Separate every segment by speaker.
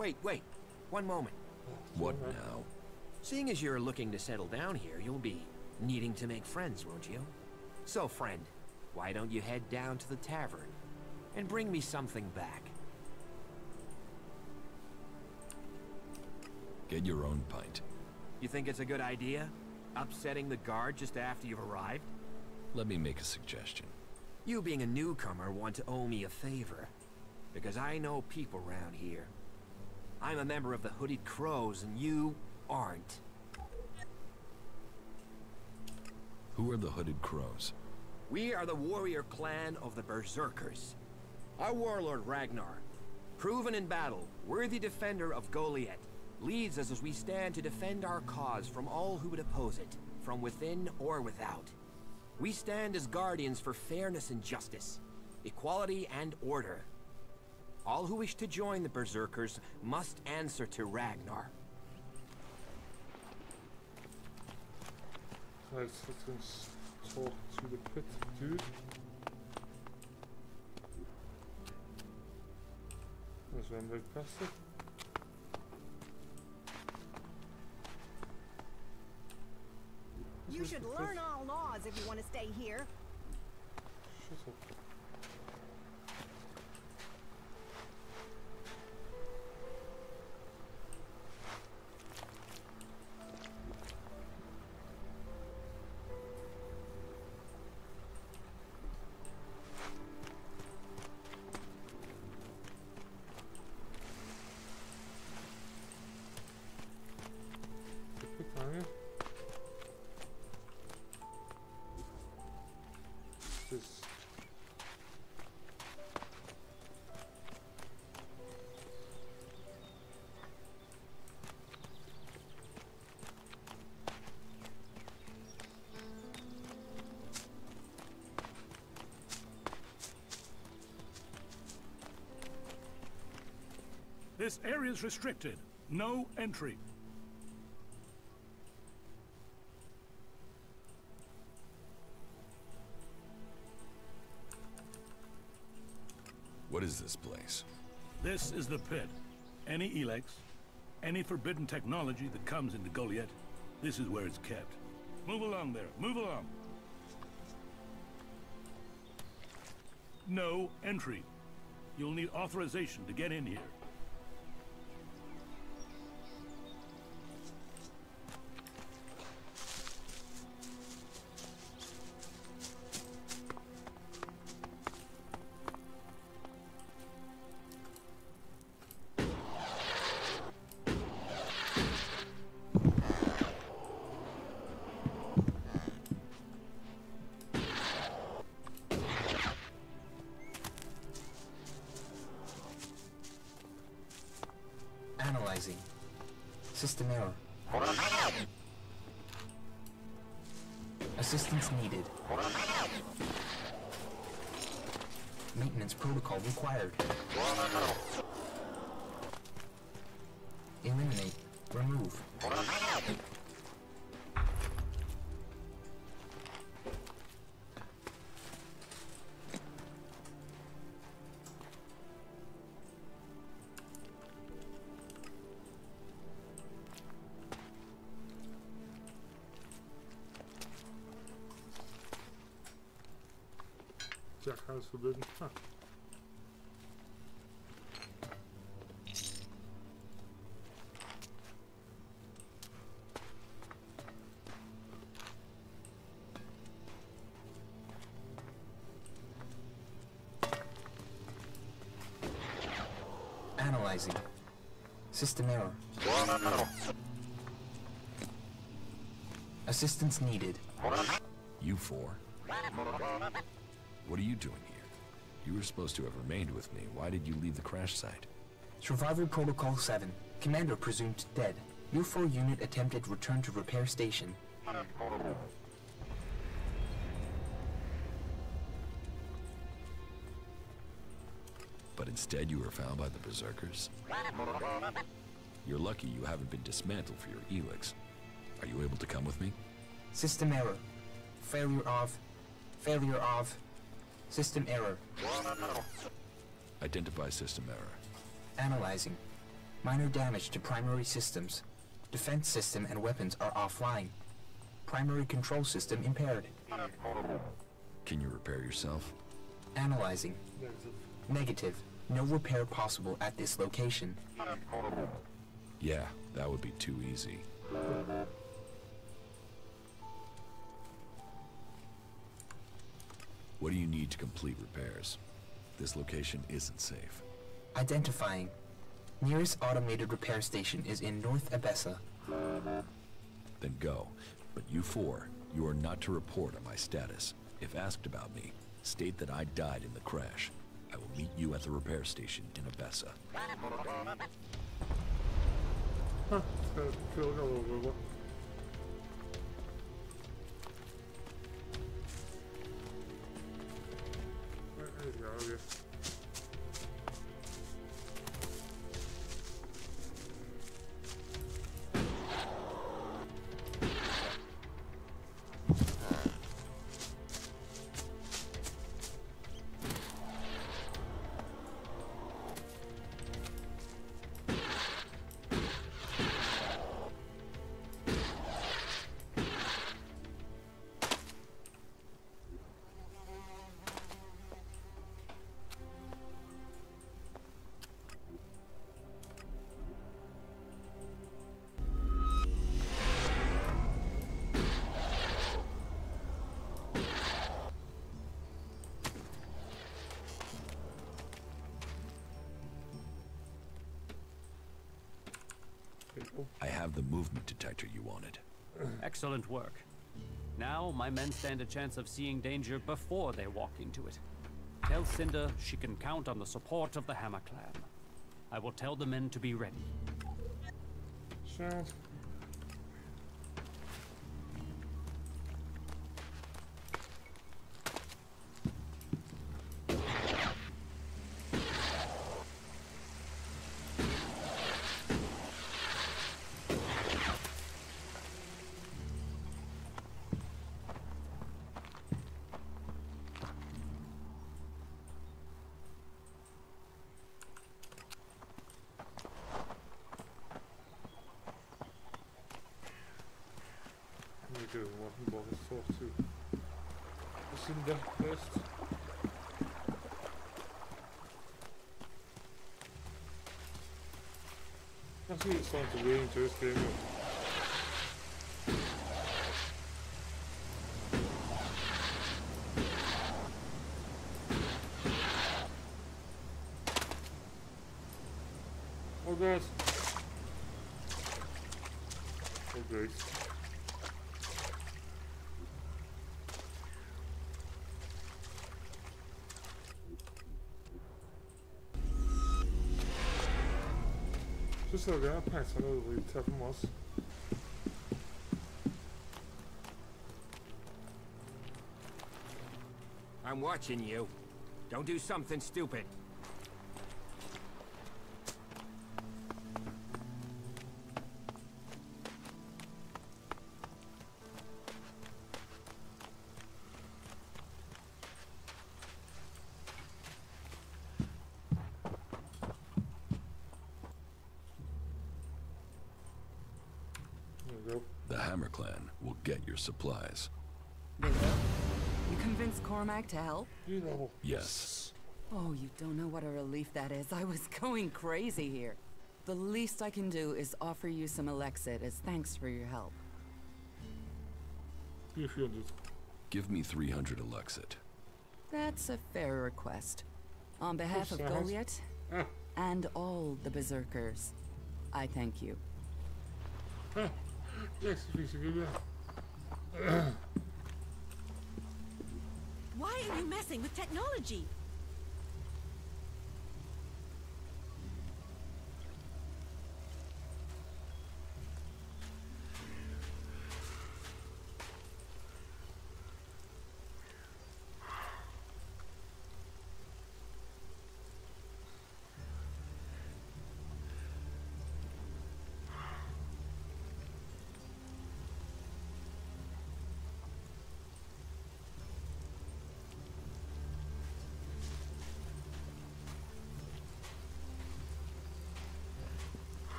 Speaker 1: Wait. One moment.
Speaker 2: What now?
Speaker 1: Seeing as you're looking to settle down here, you'll be needing to make friends, won't you? So, friend, why don't you head down to the tavern and bring me something back?
Speaker 2: Get your own pint.
Speaker 1: You think it's a good idea? Upsetting the guard just after you've arrived?
Speaker 2: Let me make a suggestion.
Speaker 1: You being a newcomer want to owe me a favor, because I know people around here. I'm a member of the Hooded Crows, and you aren't.
Speaker 2: Who are the Hooded Crows?
Speaker 1: We are the warrior clan of the Berserkers. Our warlord Ragnar, proven in battle, worthy defender of Goliath, leads us as we stand to defend our cause from all who would oppose it, from within or without. We stand as guardians for fairness and justice, equality and order. All who wish to join the Berserkers must answer to Ragnar.
Speaker 3: Let's talk to the pit dude. There's one big past it.
Speaker 4: You should learn all laws if you want to stay here.
Speaker 3: Shut up.
Speaker 5: This area is restricted. No entry.
Speaker 2: What is this place?
Speaker 5: This is the pit. Any ELEX, any forbidden technology that comes into Goliath, this is where it's kept. Move along there. Move along. No entry. You'll need authorization to get in here.
Speaker 6: Analyzing. System error. Assistance needed. Maintenance protocol required. Eliminate. Remove.
Speaker 3: Jackhouse forbidden. Huh.
Speaker 6: Analyzing. System error. Assistance needed.
Speaker 2: You four? What are you doing here? You were supposed to have remained with me. Why did you leave the crash site?
Speaker 6: Survival Protocol 7. Commander presumed dead. U4 unit attempted return to repair station.
Speaker 2: But instead you were found by the Berserkers? You're lucky you haven't been dismantled for your ELEX. Are you able to come with me?
Speaker 6: System error. Failure of. System error.
Speaker 2: Identify system error.
Speaker 6: Analyzing. Minor damage to primary systems. Defense system and weapons are offline. Primary control system impaired.
Speaker 2: Can you repair yourself?
Speaker 6: Analyzing.
Speaker 3: Negative.
Speaker 6: Negative. No repair possible at this location.
Speaker 2: Yeah, that would be too easy. What do you need to complete repairs? This location isn't safe.
Speaker 6: Identifying. Nearest automated repair station is in North Abessa.
Speaker 2: Then go. But you four, you are not to report on my status. If asked about me, state that I died in the crash. I will meet you at the repair station in Abessa.
Speaker 3: Huh, it's got a all over. There you go, yeah.
Speaker 2: I have the movement detector you wanted.
Speaker 7: Excellent work. Now my men stand a chance of seeing danger before they walk into it. Tell Cinder she can count on the support of the Hammer Clan. I will tell the men to be ready.
Speaker 3: Sound. We do want more talk to Cinder first. Actually, it's starting to rain to this game. Oh god. Oh great. Just so that I passed another really tough moss.
Speaker 1: I'm watching you. Don't do something stupid.
Speaker 2: The Hammer Clan will get your supplies.
Speaker 8: They will? You convinced Cormac to help?
Speaker 3: You know.
Speaker 2: Yes.
Speaker 8: Oh, you don't know what a relief that is. I was going crazy here. The least I can do is offer you some Elexit as thanks for your help.
Speaker 3: 300.
Speaker 2: Give me 300 Elexit.
Speaker 8: That's a fair request. On behalf of Goliath and all the Berserkers, I thank you.
Speaker 3: Yes, please give that.
Speaker 4: Why are you messing with technology?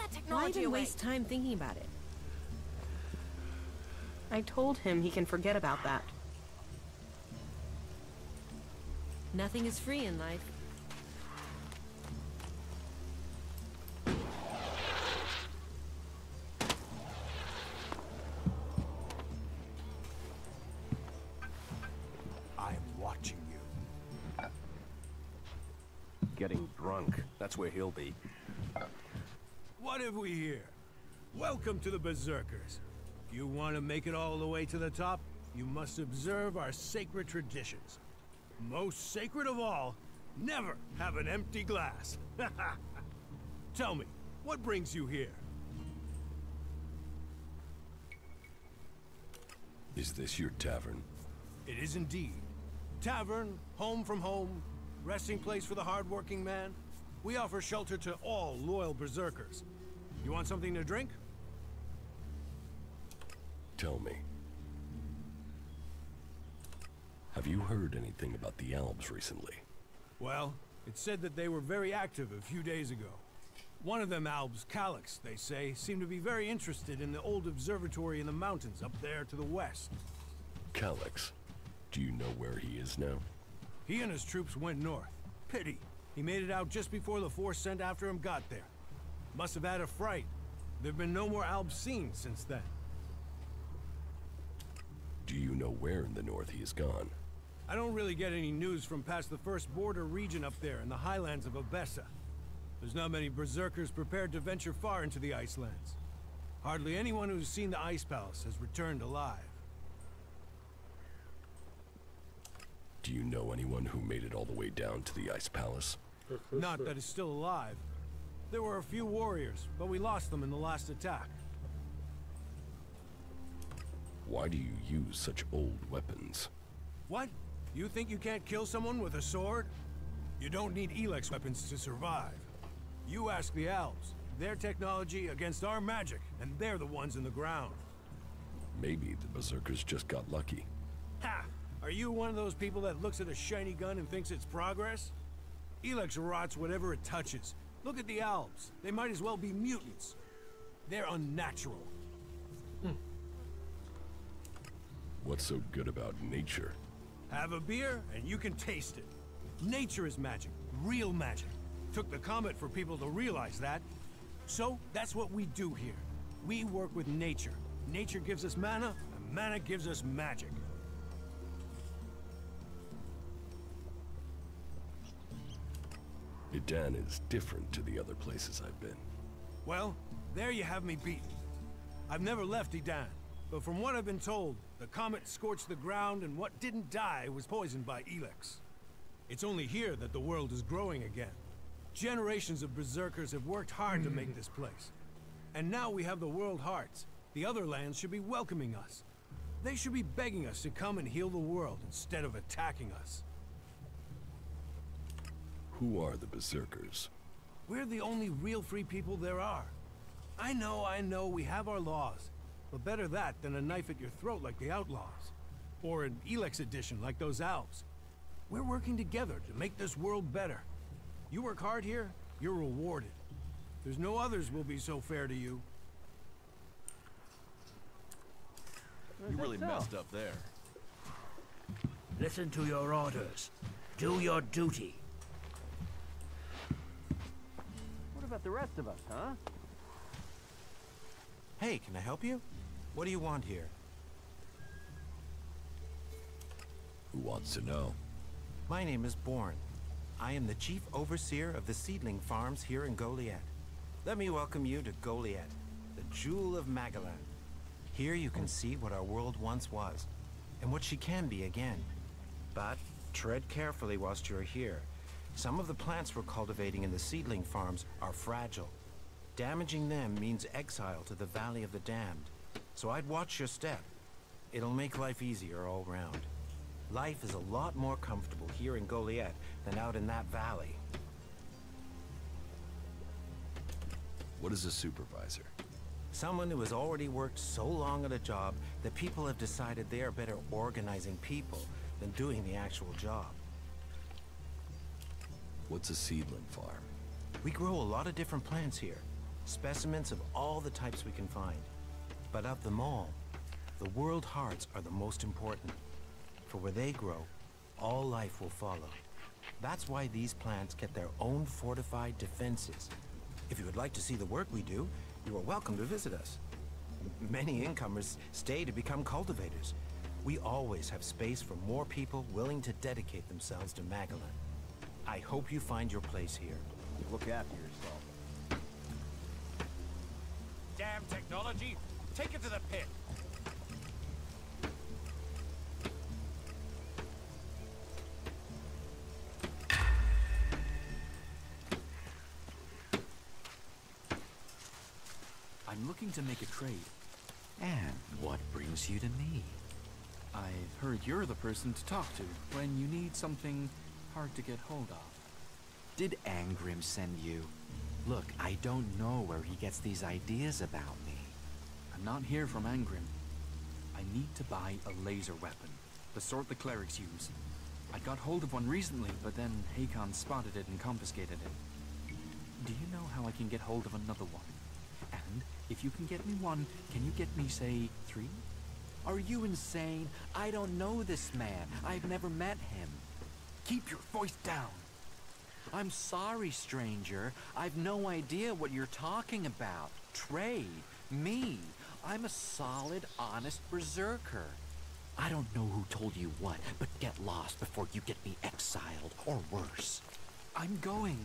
Speaker 4: that
Speaker 9: Why
Speaker 4: technology
Speaker 9: even
Speaker 4: away.
Speaker 9: waste time thinking about it?
Speaker 10: I told him he can forget about that.
Speaker 9: Nothing is free in life.
Speaker 11: I am watching you.
Speaker 12: Getting drunk. That's where he'll be.
Speaker 11: What have we here? Welcome to the Berserkers. If you want to make it all the way to the top, you must observe our sacred traditions. Most sacred of all, never have an empty glass. Tell me, what brings you here?
Speaker 2: Is this your tavern?
Speaker 11: It is indeed. Tavern, home from home, resting place for the hard-working man. We offer shelter to all loyal Berserkers. You want something to drink?
Speaker 2: Tell me. Have you heard anything about the Alps recently?
Speaker 11: Well, it's said that they were very active a few days ago. One of them Albs, Calyx, they say, seemed to be very interested in the old observatory in the mountains up there to the west.
Speaker 2: Calyx? Do you know where he is now?
Speaker 11: He and his troops went north. Pity. He made it out just before the force sent after him got there. Must have had a fright. There've been no more Albs seen since then.
Speaker 2: Do you know where in the north he is gone?
Speaker 11: I don't really get any news from past the first border region up there in the highlands of Abessa. There's not many Berserkers prepared to venture far into the Icelands. Hardly anyone who's seen the Ice Palace has returned alive.
Speaker 2: Do you know anyone who made it all the way down to the Ice Palace?
Speaker 11: Not that is still alive. There were a few warriors, but we lost them in the last attack.
Speaker 2: Why do you use such old weapons?
Speaker 11: What? You think you can't kill someone with a sword? You don't need ELEX weapons to survive. You ask the Alps. Their technology against our magic, and they're the ones in the ground.
Speaker 2: Maybe the Berserkers just got lucky.
Speaker 11: Ha! Are you one of those people that looks at a shiny gun and thinks it's progress? ELEX rots whatever it touches. Look at the Alps. They might as well be mutants. They're unnatural.
Speaker 2: What's so good about nature?
Speaker 11: Have a beer, and you can taste it. Nature is magic. Real magic. Took the comet for people to realize that. So, that's what we do here. We work with nature. Nature gives us mana, and mana gives us magic.
Speaker 2: Idan is different to the other places I've been.
Speaker 11: Well, there you have me beaten. I've never left Idan, but from what I've been told, the comet scorched the ground and what didn't die was poisoned by ELEX. It's only here that the world is growing again. Generations of Berserkers have worked hard to make this place. And now we have the World Hearts. The other lands should be welcoming us. They should be begging us to come and heal the world instead of attacking us.
Speaker 2: Who are the Berserkers?
Speaker 11: We're the only real free people there are. I know, we have our laws. But better that than a knife at your throat like the Outlaws. Or an ELEX edition like those Alps. We're working together to make this world better. You work hard here, you're rewarded. There's no others will be so fair to you.
Speaker 12: You really messed up there.
Speaker 13: Listen to your orders. Do your duty.
Speaker 12: What about the rest of us, huh?
Speaker 14: Hey, can I help you? What do you want here?
Speaker 2: Who wants to know?
Speaker 14: My name is Born. I am the chief overseer of the seedling farms here in Goliath. Let me welcome you to Goliath, the jewel of Magalan. Here you can see what our world once was, and what she can be again. But tread carefully whilst you're here. Some of the plants we're cultivating in the seedling farms are fragile. Damaging them means exile to the Valley of the Damned. So I'd watch your step. It'll make life easier all round. Life is a lot more comfortable here in Goliath than out in that valley.
Speaker 2: What is a supervisor?
Speaker 14: Someone who has already worked so long at a job that people have decided they are better organizing people than doing the actual job.
Speaker 2: What's a seedling farm?
Speaker 14: We grow a lot of different plants here. specimens of all the types we can find. But of them all, the world hearts are the most important. For where they grow, all life will follow. That's why these plants get their own fortified defenses. If you would like to see the work we do, you are welcome to visit us. Many incomers stay to become cultivators. We always have space for more people willing to dedicate themselves to Magalan. I hope you find your place here.
Speaker 12: Look after yourself.
Speaker 15: Damn technology! Take it to the pit!
Speaker 16: I'm looking to make a trade.
Speaker 17: And what brings you to me?
Speaker 16: I've heard you're the person to talk to when you need something hard to get hold of.
Speaker 17: Did Angrim send you? Look, I don't know where he gets these ideas about me.
Speaker 16: I'm not here from Angrim. I need to buy a laser weapon, the sort the clerics use. I got hold of one recently, but then Hakon spotted it and confiscated it. Do you know how I can get hold of another one? And if you can get me one, can you get me, say, 3?
Speaker 17: Are you insane? I don't know this man. I've never met him.
Speaker 16: Keep your voice down.
Speaker 17: I'm sorry, stranger. I've no idea what you're talking about. Trade? Me? I'm a solid, honest berserker. I don't know who told you what, but get lost before you get me exiled, or worse.
Speaker 16: I'm going.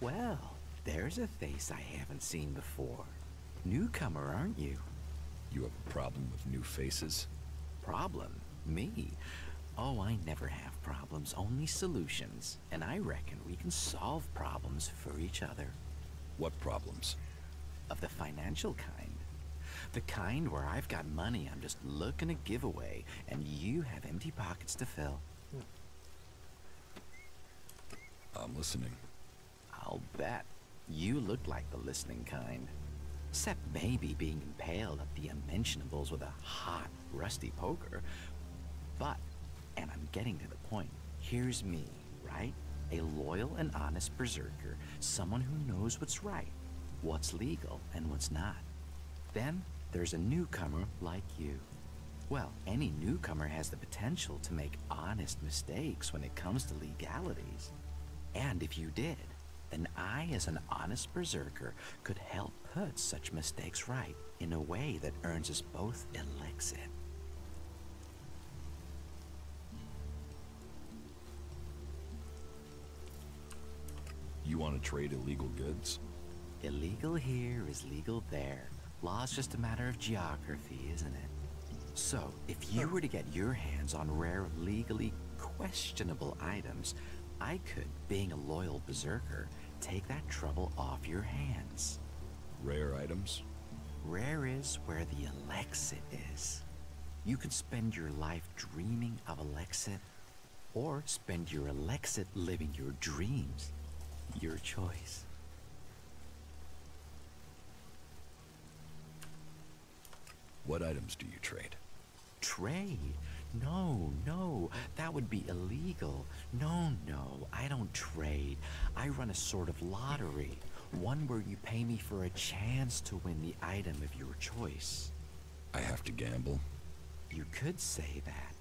Speaker 17: Well, there's a face I haven't seen before. Newcomer, aren't you?
Speaker 2: You have a problem with new faces?
Speaker 17: Problem? Me? Oh, I never have problems, only solutions. And I reckon we can solve problems for each other.
Speaker 2: What problems?
Speaker 17: Of the financial kind. The kind where I've got money I'm just looking to give away, and you have empty pockets to fill.
Speaker 2: I'm listening.
Speaker 17: I'll bet. You look like the listening kind. Except maybe being impaled up the unmentionables with a hot, rusty poker. But, and I'm getting to the point, here's me, right? A loyal and honest berserker, someone who knows what's right, what's legal, and what's not. Then, there's a newcomer like you. Well, any newcomer has the potential to make honest mistakes when it comes to legalities. And if you did, then I, as an honest berserker, could help put such mistakes right in a way that earns us both elixir.
Speaker 2: You want to trade illegal goods?
Speaker 17: Illegal here is legal there. Law's just a matter of geography, isn't it? So, if you were to get your hands on rare, legally questionable items, I could, being a loyal berserker, take that trouble off your hands.
Speaker 2: Rare items?
Speaker 17: Rare is where the elixir is. You could spend your life dreaming of elixir, or spend your elixir living your dreams. Your choice.
Speaker 2: What items do you trade?
Speaker 17: Trade? No, that would be illegal. No, I don't trade. I run a sort of lottery, one where you pay me for a chance to win the item of your choice.
Speaker 2: I have to gamble?
Speaker 17: You could say that,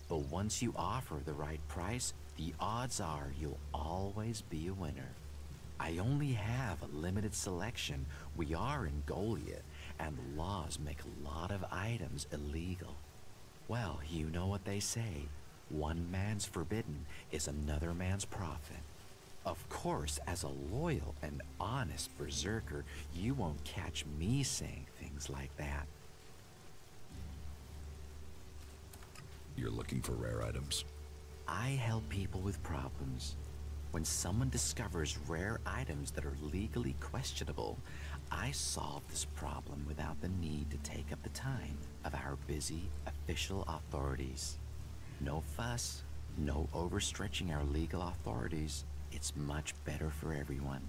Speaker 17: but once you offer the right price, the odds are you'll always be a winner. I only have a limited selection. We are in Goliath, and the laws make a lot of items illegal. Well, you know what they say. One man's forbidden is another man's profit. Of course, as a loyal and honest berserker, you won't catch me saying things like that.
Speaker 2: You're looking for rare items?
Speaker 17: I help people with problems. When someone discovers rare items that are legally questionable, I solve this problem without the need to take up the time of our busy official authorities. No fuss, no overstretching our legal authorities. It's much better for everyone.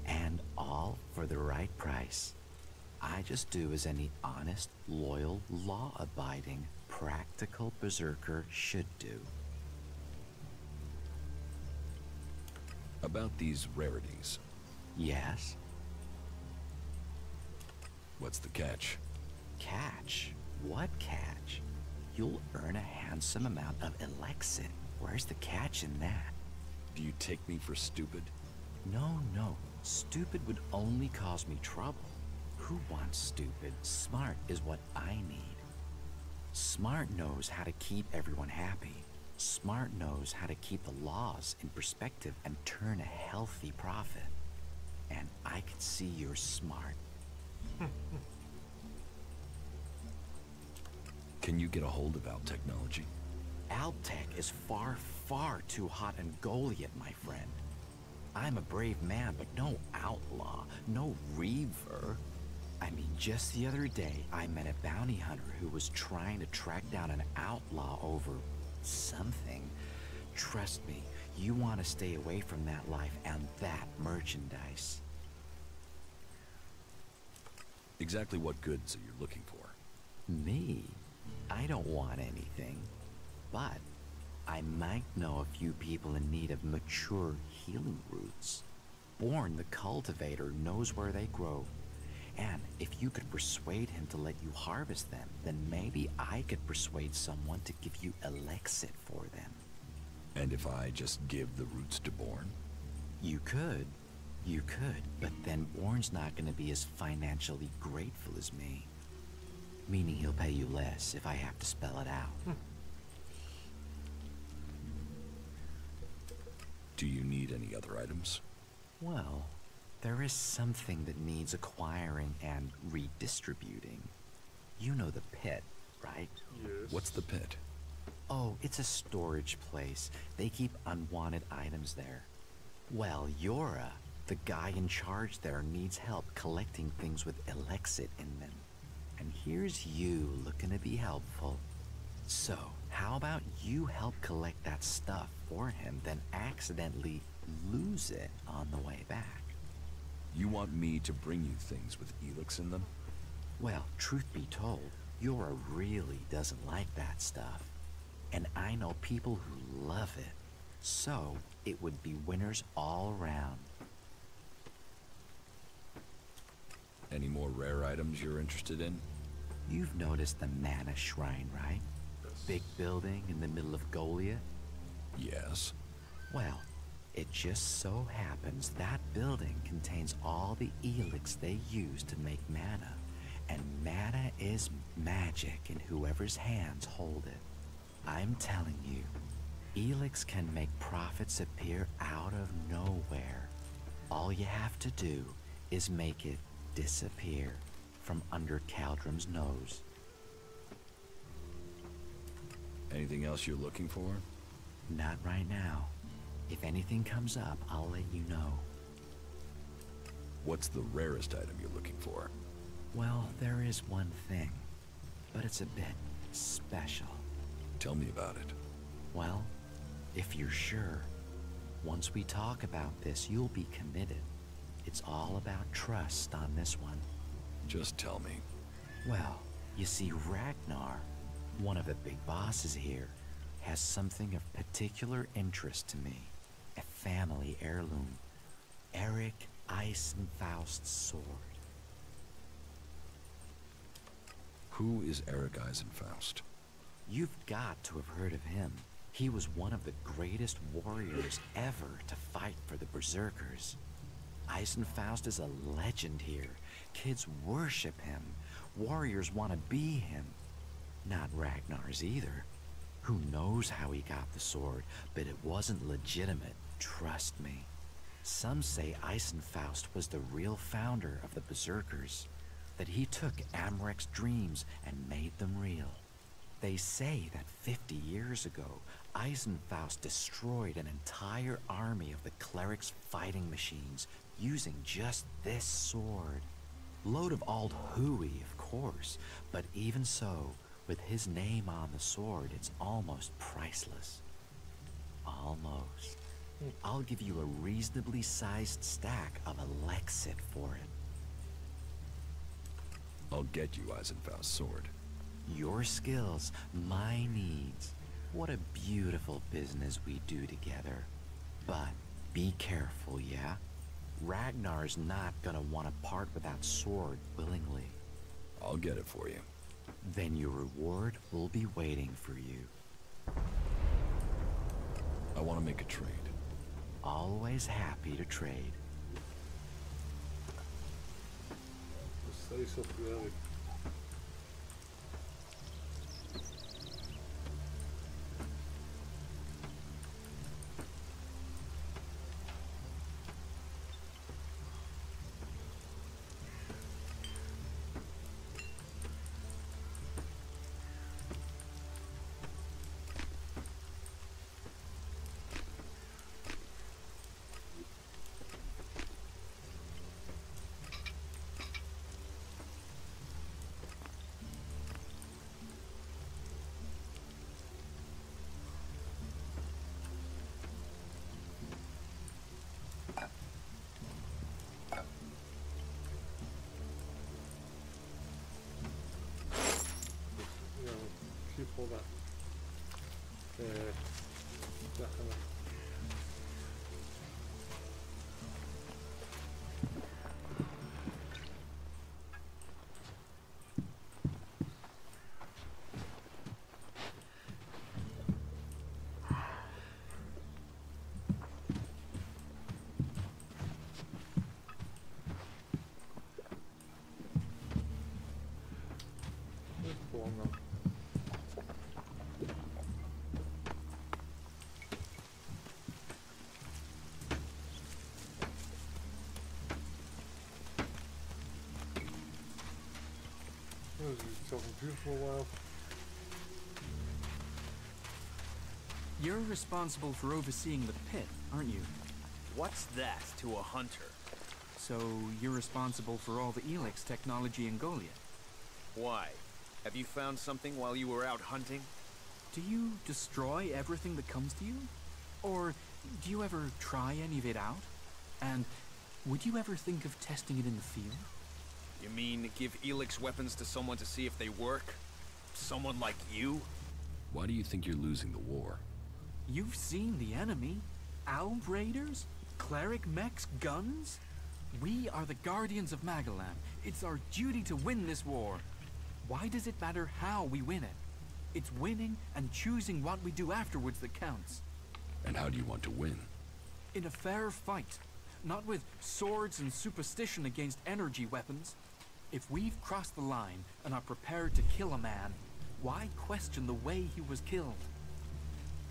Speaker 17: And all for the right price. I just do as any honest, loyal, law-abiding, practical berserker should do.
Speaker 2: About these rarities.
Speaker 17: Yes?
Speaker 2: What's the catch?
Speaker 17: Catch? What catch? You'll earn a handsome amount of elixir. Where's the catch in that?
Speaker 2: Do you take me for stupid?
Speaker 17: No, no. Stupid would only cause me trouble. Who wants stupid? Smart is what I need. Smart knows how to keep everyone happy. Smart knows how to keep the laws in perspective and turn a healthy profit. And I can see you're smart.
Speaker 2: Can you get a hold of Alp technology?
Speaker 17: Alptech is far, far too hot in Goliath, my friend. I'm a brave man, but no outlaw, no reaver. I mean, just the other day, I met a bounty hunter who was trying to track down an outlaw over something. Trust me, you want to stay away from that life and that merchandise.
Speaker 2: Exactly what goods are you looking for?
Speaker 17: Me? I don't want anything. But I might know a few people in need of mature healing roots. Born the cultivator knows where they grow. And if you could persuade him to let you harvest them, then maybe I could persuade someone to give you elixir for them.
Speaker 2: And if I just give the roots to Born?
Speaker 17: You could, but then Born's not going to be as financially grateful as me. Meaning he'll pay you less if I have to spell it out.
Speaker 2: Do you need any other items?
Speaker 17: Well, there is something that needs acquiring and redistributing. You know the pit, right?
Speaker 3: Yes.
Speaker 2: What's the pit?
Speaker 17: Oh, it's a storage place. They keep unwanted items there. Well, Yora, the guy in charge there, needs help collecting things with elixir in them. And here's you looking to be helpful. So, how about you help collect that stuff for him, then accidentally lose it on the way back?
Speaker 2: You want me to bring you things with ELEX in them?
Speaker 17: Well, truth be told, Yora really doesn't like that stuff. And I know people who love it. So, it would be winners all around.
Speaker 2: Any more rare items you're interested in?
Speaker 17: You've noticed the Mana Shrine, right? Big building in the middle of Goliath?
Speaker 2: Yes.
Speaker 17: Well, it just so happens that building contains all the ELEX they use to make mana. And mana is magic in whoever's hands hold it. I'm telling you, ELEX can make profits appear out of nowhere. All you have to do is make it disappear from under Caldrum's nose.
Speaker 2: Anything else you're looking for?
Speaker 17: Not right now. If anything comes up, I'll let you know.
Speaker 2: What's the rarest item you're looking for?
Speaker 17: Well, there is one thing, but it's a bit special.
Speaker 2: Tell me about it.
Speaker 17: Well, if you're sure, once we talk about this, you'll be committed. It's all about trust on this one.
Speaker 2: Just tell me.
Speaker 17: Well, you see, Ragnar, one of the big bosses here, has something of particular interest to me. A family heirloom. Eric Eisenfaust's sword.
Speaker 2: Who is Eric Eisenfaust?
Speaker 17: You've got to have heard of him. He was one of the greatest warriors ever to fight for the Berserkers. Eisenfaust is a legend here. Kids worship him. Warriors want to be him. Not Ragnar's either. Who knows how he got the sword, but it wasn't legitimate, trust me. Some say Eisenfaust was the real founder of the Berserkers, that he took Amrek's dreams and made them real. They say that 50 years ago, Eisenfaust destroyed an entire army of the clerics' fighting machines using just this sword. Load of old hooey, of course, but even so, with his name on the sword, it's almost priceless. Almost. I'll give you a reasonably sized stack of elixir for it.
Speaker 2: I'll get you Eisenfaust's sword.
Speaker 17: Your skills, my needs. What a beautiful business we do together. But be careful, yeah? Ragnar's not gonna want to part with that sword willingly.
Speaker 2: I'll get it for you.
Speaker 17: Then your reward will be waiting for you.
Speaker 2: I want to make a trade.
Speaker 17: Always happy to trade.
Speaker 3: Just say something early. Keep all that. That kind of. Talking beautiful while.
Speaker 16: You're responsible for overseeing the pit, aren't you?
Speaker 15: What's that to a hunter?
Speaker 16: So you're responsible for all the ELEX technology in Goliath.
Speaker 15: Why? Have you found something while you were out hunting?
Speaker 16: Do you destroy everything that comes to you? Or do you ever try any of it out? And would you ever think of testing it in the field?
Speaker 15: You mean give ELEX weapons to someone to see if they work? Someone like you?
Speaker 2: Why do you think you're losing the war?
Speaker 16: You've seen the enemy. Alb raiders? Cleric mechs? Guns? We are the guardians of Magalan. It's our duty to win this war. Why does it matter how we win it? It's winning and choosing what we do afterwards that counts.
Speaker 2: And how do you want to win?
Speaker 16: In a fair fight. Not with swords and superstition against energy weapons. If we've crossed the line and are prepared to kill a man, why question the way he was killed?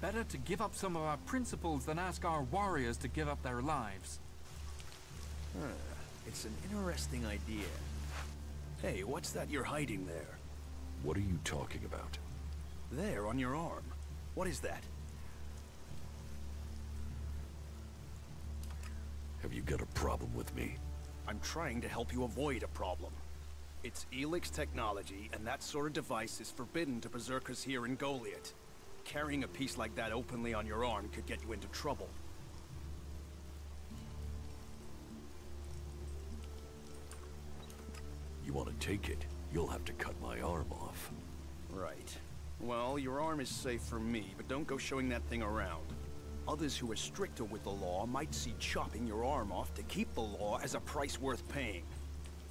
Speaker 16: Better to give up some of our principles than ask our warriors to give up their lives.
Speaker 15: It's an interesting idea. Hey, what's that you're hiding there?
Speaker 2: What are you talking about?
Speaker 15: There, on your arm. What is that?
Speaker 2: Have you got a problem with me?
Speaker 15: I'm trying to help you avoid a problem. It's ELEX technology, and that sort of device is forbidden to berserkers here in Goliath. Carrying a piece like that openly on your arm could get you into trouble.
Speaker 2: You want to take it? You'll have to cut my arm off.
Speaker 15: Right. Well, your arm is safe from me, but don't go showing that thing around. Others who are stricter with the law might see chopping your arm off to keep the law as a price worth paying.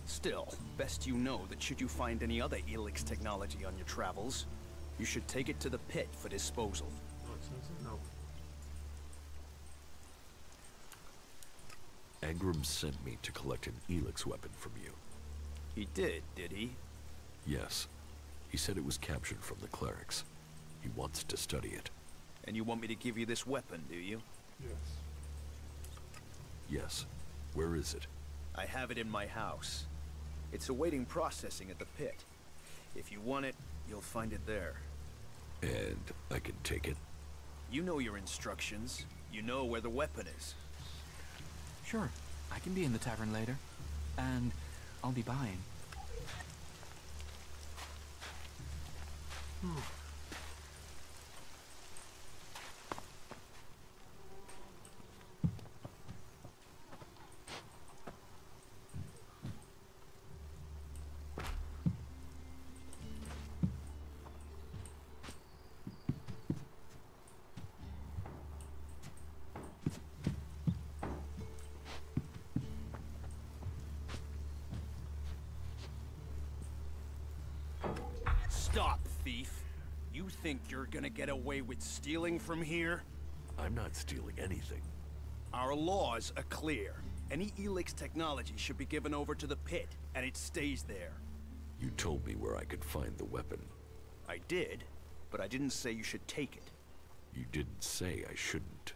Speaker 15: Still, best you know that should you find any other ELEX technology on your travels, you should take it to the pit for disposal.
Speaker 3: No.
Speaker 2: Angrim sent me to collect an ELEX weapon from you.
Speaker 15: He did he?
Speaker 2: Yes. He said it was captured from the clerics. He wants to study it.
Speaker 15: And you want me to give you this weapon, do you?
Speaker 3: Yes.
Speaker 2: Yes. Where is it?
Speaker 15: I have it in my house. It's awaiting processing at the pit. If you want it, you'll find it there.
Speaker 2: And I can take it?
Speaker 15: You know your instructions. You know where the weapon is.
Speaker 16: Sure. I can be in the tavern later. And I'll be buying.
Speaker 15: Stop, thief. You think you're gonna get away with stealing from here?
Speaker 2: I'm not stealing anything.
Speaker 15: Our laws are clear. Any ELEX technology should be given over to the pit, and it stays there.
Speaker 2: You told me where I could find the weapon.
Speaker 15: I did, but I didn't say you should take it.
Speaker 2: You didn't say I shouldn't.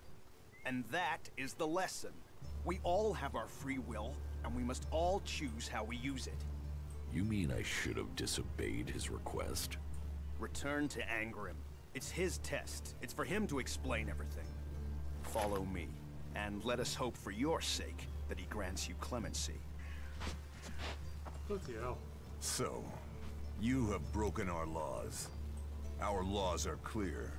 Speaker 15: And that is the lesson. We all have our free will, and we must all choose how we use it.
Speaker 2: You mean I should have disobeyed his request?
Speaker 15: Return to Angrim. It's his test. It's for him to explain everything. Follow me, and let us hope for your sake that he grants you clemency.
Speaker 3: Bloody hell.
Speaker 18: So, you have broken our laws. Our laws are clear.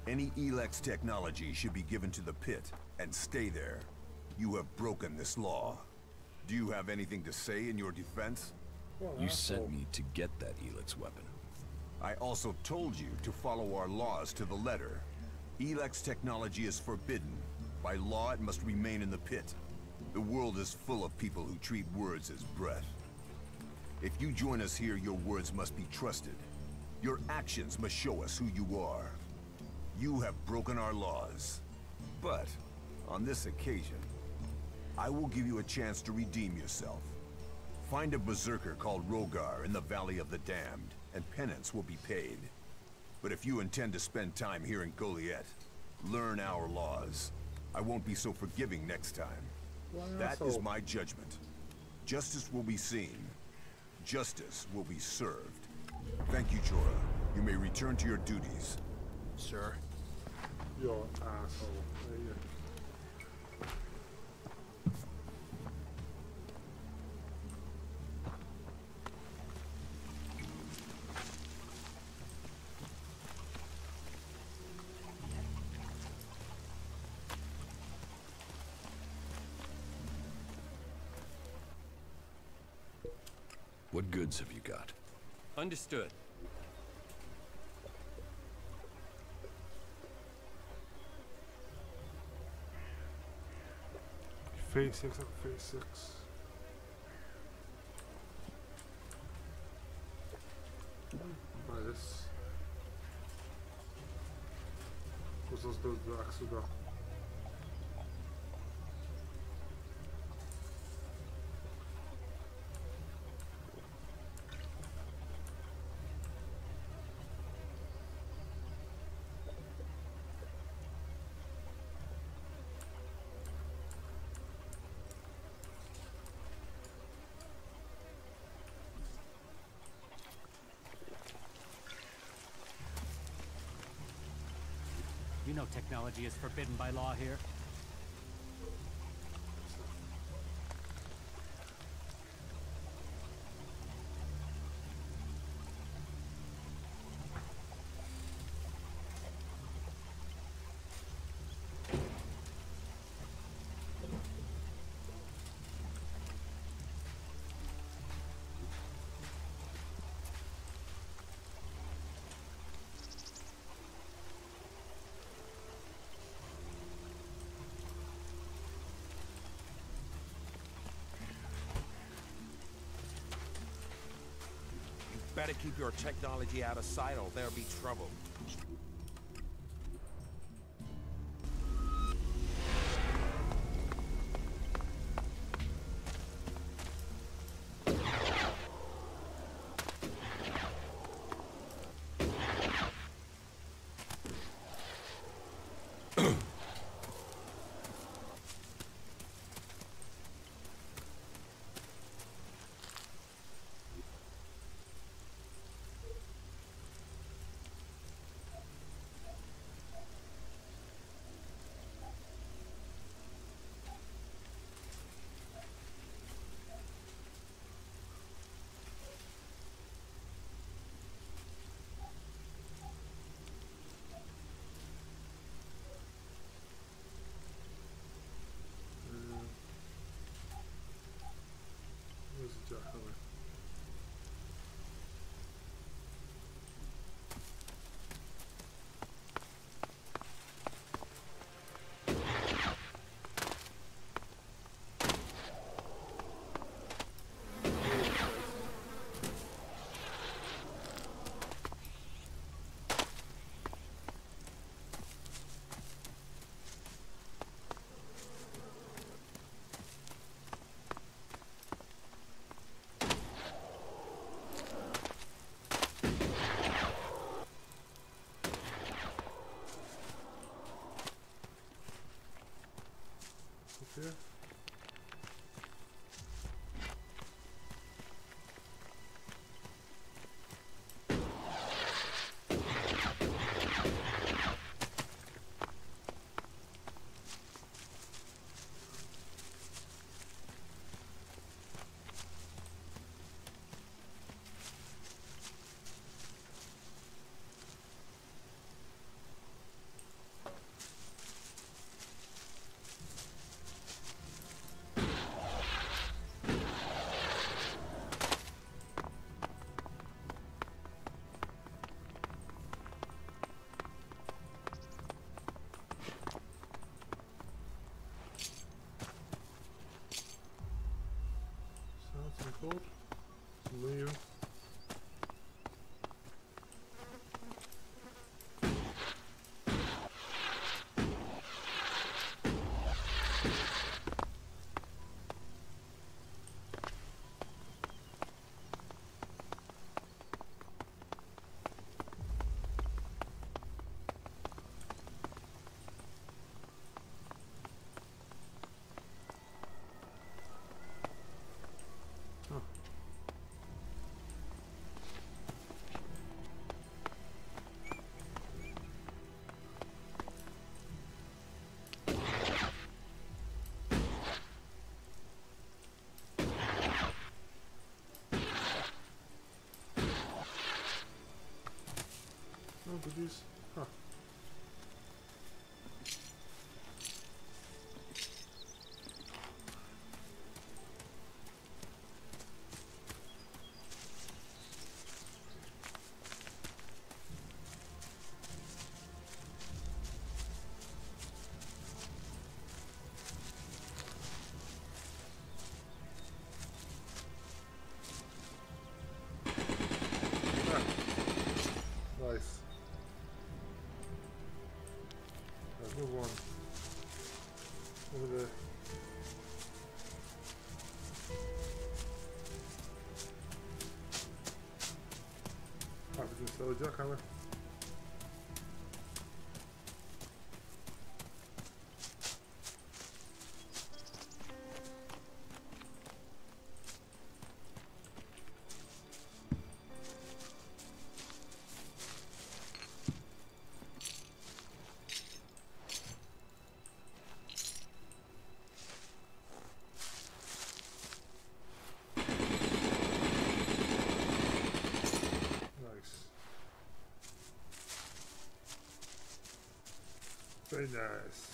Speaker 18: Any ELEX technology should be given to the pit, and stay there. You have broken this law. Do you have anything to say in your defense?
Speaker 2: You sent me to get that ELEX weapon.
Speaker 18: I also told you to follow our laws to the letter. ELEX technology is forbidden. By law, it must remain in the pit. The world is full of people who treat words as breath. If you join us here, your words must be trusted. Your actions must show us who you are. You have broken our laws. But, on this occasion, I will give you a chance to redeem yourself. Find a berserker called Rogar in the Valley of the Damned, and penance will be paid. But if you intend to spend time here in Goliath, learn our laws. I won't be so forgiving next time. That is my judgment. Justice will be seen. Justice will be served. Thank you, Jorah. You may return to your duties.
Speaker 15: Sir?
Speaker 3: You're an asshole. There you go.
Speaker 2: What goods have you got?
Speaker 1: Understood.
Speaker 3: Phase 6 up, phase 6. Buy this. Because those build blocks we got.
Speaker 7: You know technology is forbidden by law here.
Speaker 19: Better keep your technology out of sight or there'll be trouble.
Speaker 3: goodies. Huh. Nice. Right, move on. Over there. Can't be just a jackhammer. Very nice.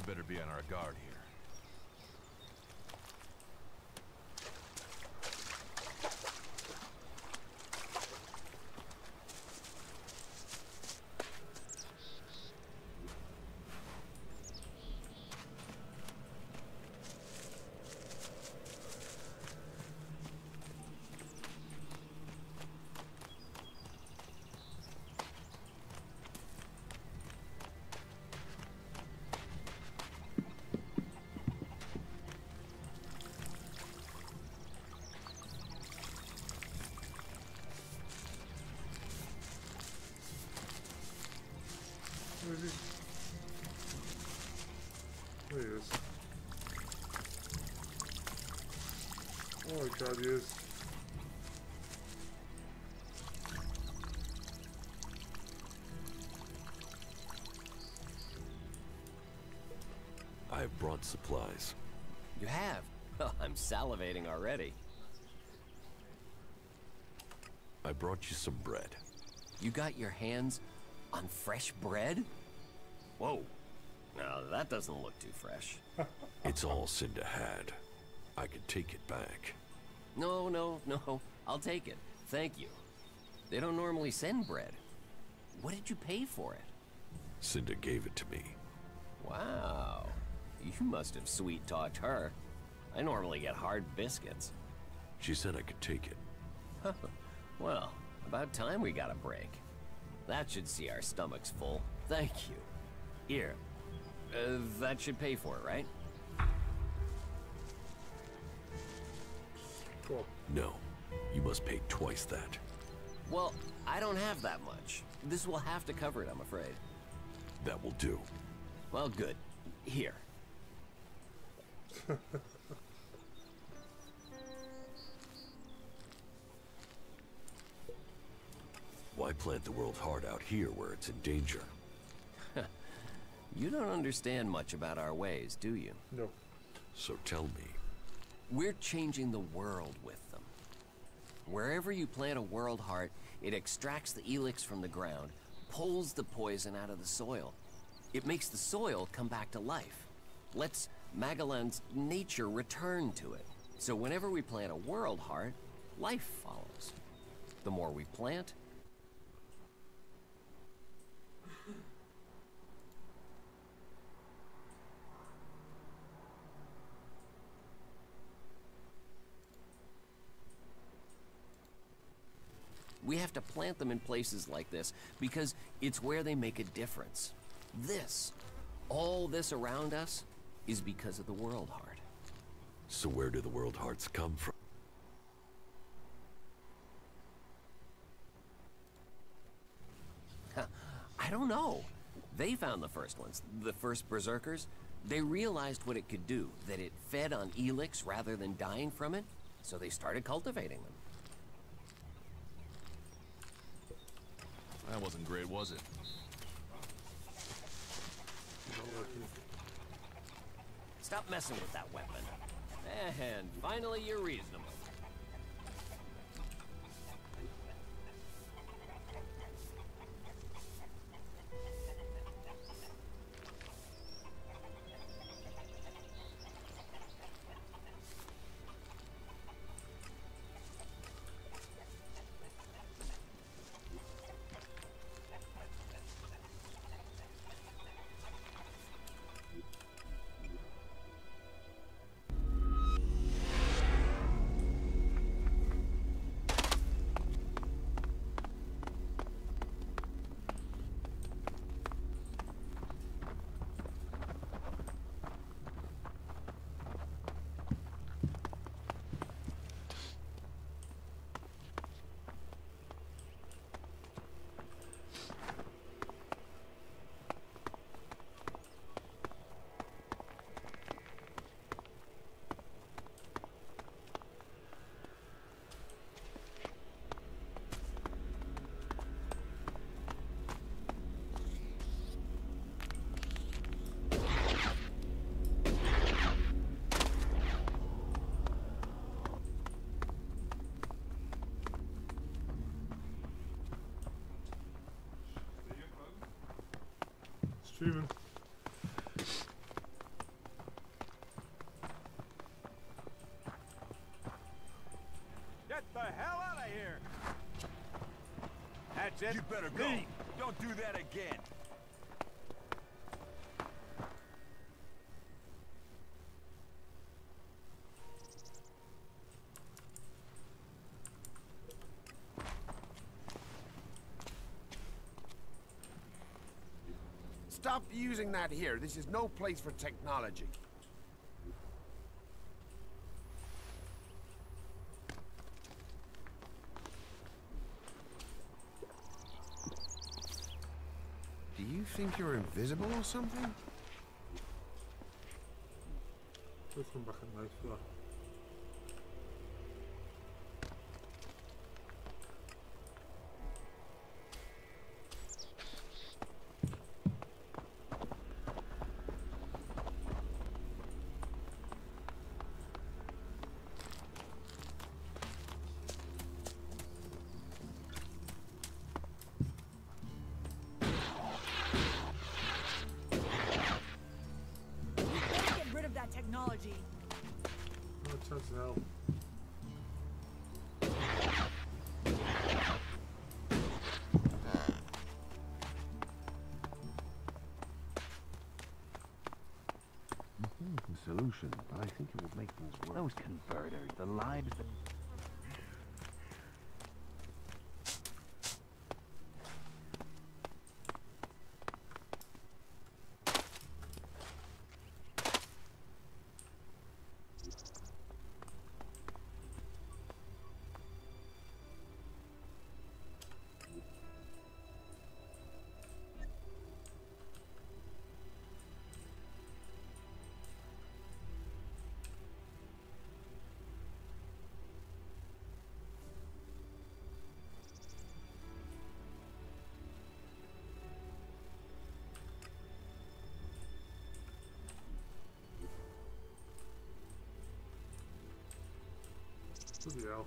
Speaker 2: Better be on our guard here. Where is he? There he is. Oh my god, he is. I have brought supplies.
Speaker 20: You have? I'm salivating already.
Speaker 2: I brought you some bread.
Speaker 20: You got your hands on fresh bread? Whoa. Now that doesn't look too fresh.
Speaker 2: It's all Cinda had. I could take it back.
Speaker 20: No. I'll take it. Thank you. They don't normally send bread. What did you pay for it?
Speaker 2: Cinda gave it to me.
Speaker 20: Wow. You must have sweet-talked her. I normally get hard biscuits.
Speaker 2: She said I could take it.
Speaker 20: Well, about time we got a break. That should see our stomachs full. Thank you. Here. That should pay for it, right?
Speaker 3: Cool.
Speaker 2: No. You must pay twice that.
Speaker 20: Well, I don't have that much. This will have to cover it, I'm afraid.
Speaker 2: That will do.
Speaker 20: Well, good. Here.
Speaker 2: Why plant the world's heart out here where it's in danger?
Speaker 20: You don't understand much about our ways, do you?
Speaker 3: No.
Speaker 2: So tell me.
Speaker 20: We're changing the world with them. Wherever you plant a world heart, it extracts the ELEX from the ground, pulls the poison out of the soil. It makes the soil come back to life. Lets Magalan's nature return to it. So whenever we plant a world heart, life follows. The more we plant, we have to plant them in places like this because it's where they make a difference. All this around us, is because of the world heart.
Speaker 2: So where do the world hearts come from?
Speaker 20: I don't know. They found the first ones, the first berserkers. They realized what it could do, that it fed on ELEX rather than dying from it, so they started cultivating them.
Speaker 2: That wasn't great, was it?
Speaker 20: Stop messing with that weapon. And finally, you're reasonable.
Speaker 3: Streaming.
Speaker 19: Get the hell out of here! That's it.
Speaker 18: You better go. Don't do that again.
Speaker 19: Stop using that here. This is no place for technology. Do you think you're invisible or something?
Speaker 3: Let's come back at night for that.
Speaker 4: Technology.
Speaker 3: No chance in hell.
Speaker 21: Solution, but I think it would make things worse. Those converters, the lives that...
Speaker 3: Bloody hell.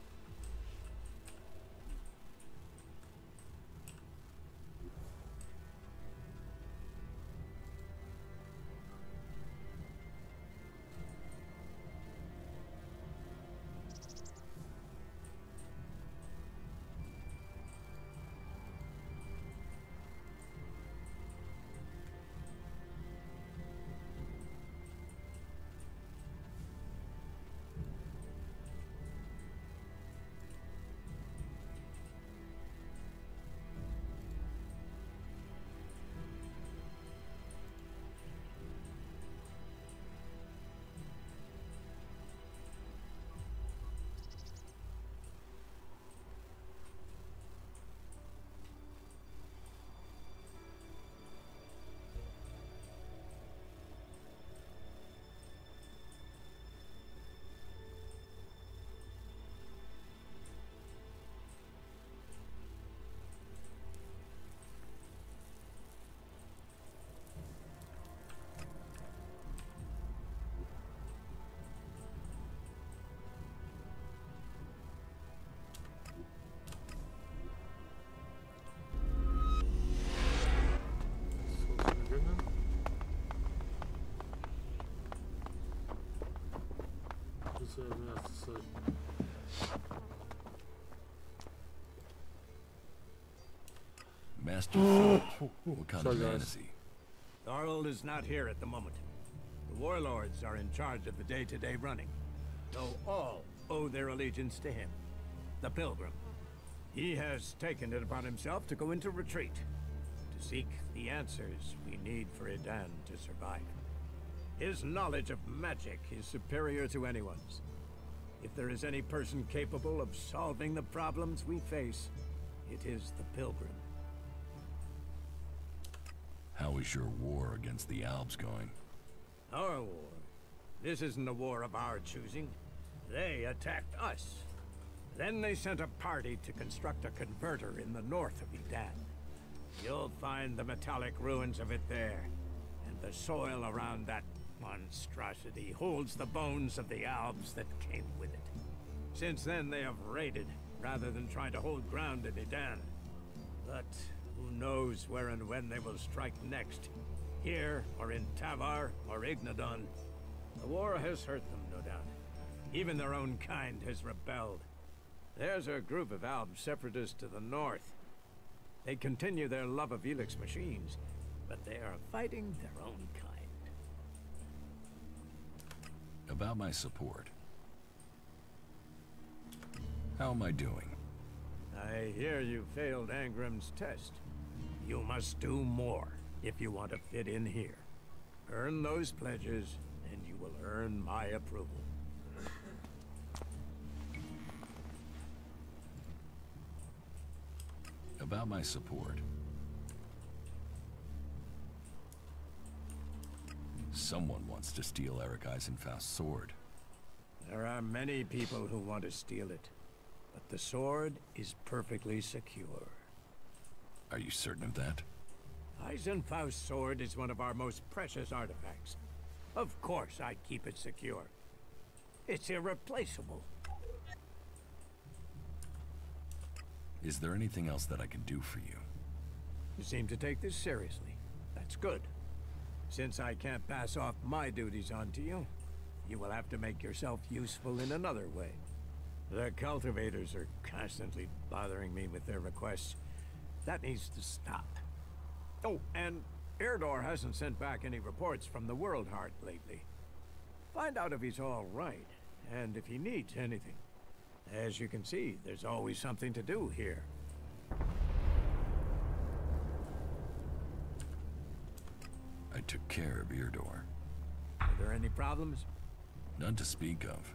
Speaker 2: Master Thor, what kind of man is he?
Speaker 11: Thorald is not here at the moment. The warlords are in charge of the day-to-day running, though all owe their allegiance to him, the Pilgrim. He has taken it upon himself to go into retreat, to seek the answers we need for Idan to survive. His knowledge of magic is superior to anyone's. If there is any person capable of solving the problems we face, it is the Pilgrim.
Speaker 2: How is your war against the Alps going?
Speaker 11: Our war? This isn't a war of our choosing. They attacked us. Then they sent a party to construct a converter in the north of Idan. You'll find the metallic ruins of it there, and the soil around that monstrosity holds the bones of the Alps that came with it. Since then, they have raided, rather than trying to hold ground in Idan. But who knows where and when they will strike next? Here, or in Tavar, or Ignadon. The war has hurt them, no doubt. Even their own kind has rebelled. There's a group of Alb separatists to the north. They continue their love of ELEX machines, but they are fighting their own kind.
Speaker 2: About my support. How am I doing?
Speaker 11: I hear you failed Angrim's test. You must do more if you want to fit in here. Earn those pledges, and you will earn my approval.
Speaker 2: About my support. Someone wants to steal Eric Eisenfaust's sword.
Speaker 11: There are many people who want to steal it, but the sword is perfectly secure.
Speaker 2: Are you certain of that?
Speaker 11: Eisenfaust's sword is one of our most precious artifacts. Of course I'd keep it secure. It's irreplaceable.
Speaker 2: Is there anything else that I can do for you?
Speaker 11: You seem to take this seriously. That's good. Since I can't pass off my duties onto you, you will have to make yourself useful in another way. The cultivators are constantly bothering me with their requests. That needs to stop. Oh, and Irdor hasn't sent back any reports from the World Heart lately. Find out if he's all right, and if he needs anything. As you can see, there's always something to do here.
Speaker 2: I took care of Irdor.
Speaker 11: Are there any problems?
Speaker 2: None to speak of.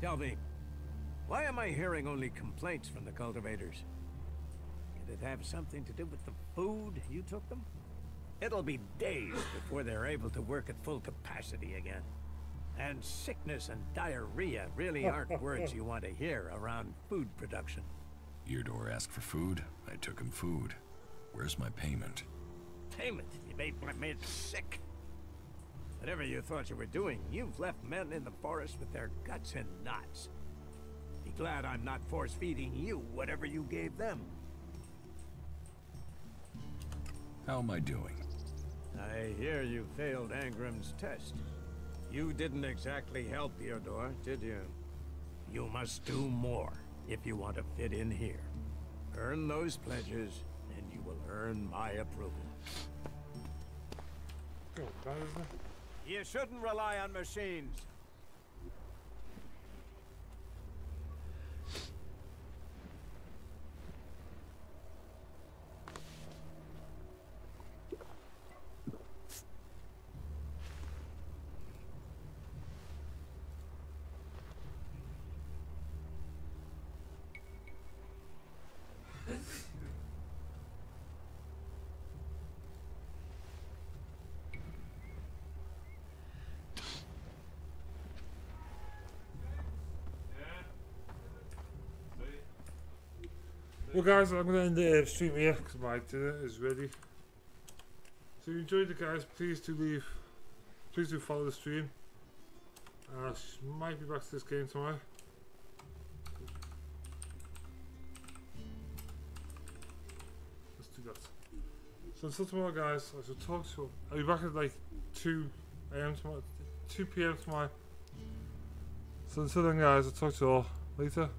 Speaker 11: Tell me, why am I hearing only complaints from the cultivators? Could it have something to do with the food you took them? It'll be days before they're able to work at full capacity again. And sickness and diarrhea really aren't words you want to hear around food production.
Speaker 2: Irdor asked for food. I took him food. Where's my payment?
Speaker 11: Payment? You made my men sick. Whatever you thought you were doing, you've left men in the forest with their guts in knots. Be
Speaker 13: glad I'm not force-feeding you whatever you gave them.
Speaker 2: How am I doing?
Speaker 13: I hear you failed Angrim's test. You didn't exactly help Theodore, did you? You must do more if you want to fit in here. Earn those pledges, and you will earn my approval. You shouldn't rely on machines.
Speaker 3: Well guys, I'm going to end the stream here because my dinner is ready. So if you enjoyed it guys, please do follow the stream. Might be back to this game tomorrow. Let's do that. So until tomorrow guys, I shall talk to you. I'll be back at like 2 AM tomorrow, 2 PM tomorrow. So until then guys, I'll talk to you all later.